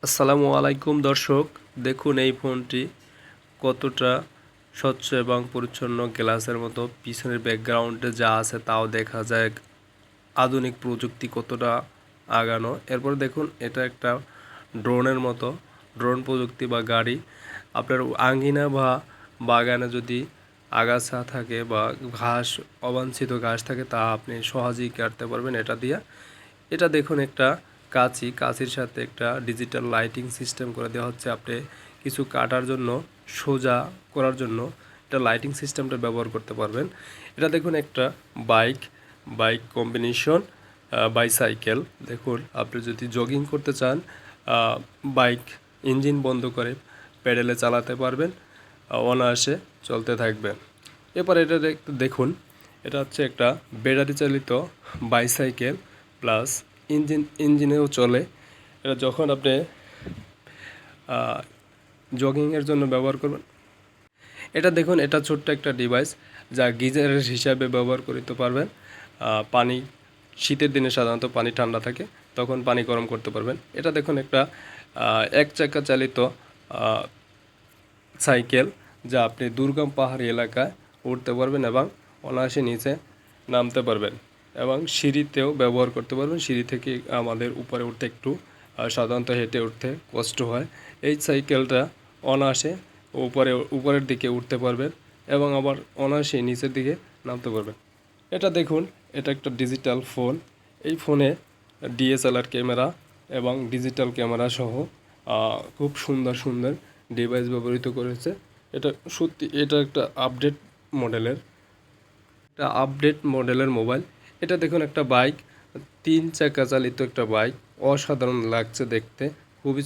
আসসালামু আলাইকুম দর্শক, দেখুন এই ফোনটি কতটা স্বচ্ছ এবং পরিচ্ছন্ন, গ্লাসের মতো। পিছনের ব্যাকগ্রাউন্ডে যা আছে তাও দেখা যায়। আধুনিক প্রযুক্তি কতটা আগানো। এরপর দেখুন, এটা একটা ড্রোনের মতো, ড্রোন প্রযুক্তি বা গাড়ি। আপনার আঙ্গিনা বা বাগানে যদি আগাছা থাকে বা ঘাস, অবাঞ্ছিত ঘাস থাকে, তা আপনি সহজেই কাটতে পারবেন এটা দিয়ে। এটা দেখুন একটা কাঁচির সাথে একটা ডিজিটাল লাইটিং সিস্টেম করে দেওয়া হচ্ছে। আপনি কিছু কাটার জন্য, সোজা করার জন্য এটা লাইটিং সিস্টেমটা ব্যবহার করতে পারবেন। এটা দেখুন একটা বাইক বাইক কম্বিনেশন, বাইসাইকেল। দেখুন, আপনি যদি জগিং করতে চান, বাইক ইঞ্জিন বন্ধ করে প্যাডেলে চালাতে পারবেন, অনায়াসে চলতে থাকবে। এরপর এটা দেখুন, এটা হচ্ছে একটা ব্যাটারি চালিত বাইসাইকেল প্লাস ইঞ্জিনেও চলে। এটা যখন আপনি জগিংয়ের জন্য ব্যবহার করবেন। এটা দেখুন, এটা ছোট্ট একটা ডিভাইস যা গিজারের হিসাবে ব্যবহার করতে পারবেন। পানি, শীতের দিনে সাধারণত পানি ঠান্ডা থাকে, তখন পানি গরম করতে পারবেন। এটা দেখুন একটা এক চাকা চালিত সাইকেল, যা আপনি দুর্গম পাহাড়ি এলাকায় উঠতে পারবেন এবং অনায়াসে নিচে নামতে পারবেন, এবং সিঁড়িতেও ব্যবহার করতে পারবেন। সিঁড়ি থেকে আমাদের উপরে উঠতে একটু সাধারণত হেঁটে উঠতে কষ্ট হয়। এই সাইকেলটা অনায়াসে উপরের দিকে উঠতে পারবেন এবং আবার অনায়াসে নিচের দিকে নামতে পারবেন। এটা দেখুন, এটা একটা ডিজিটাল ফোন। এই ফোনে ডিএসএলআর ক্যামেরা এবং ডিজিটাল ক্যামেরা সহ খুব সুন্দর সুন্দর ডিভাইস ব্যবহৃত করেছে। এটা সত্যি, এটা একটা আপডেট মডেলের মোবাইল। এটা দেখুন একটা বাইক, 3 চাকা চালিত একটা বাইক, অসাধারণ লাগছে দেখতে, খুবই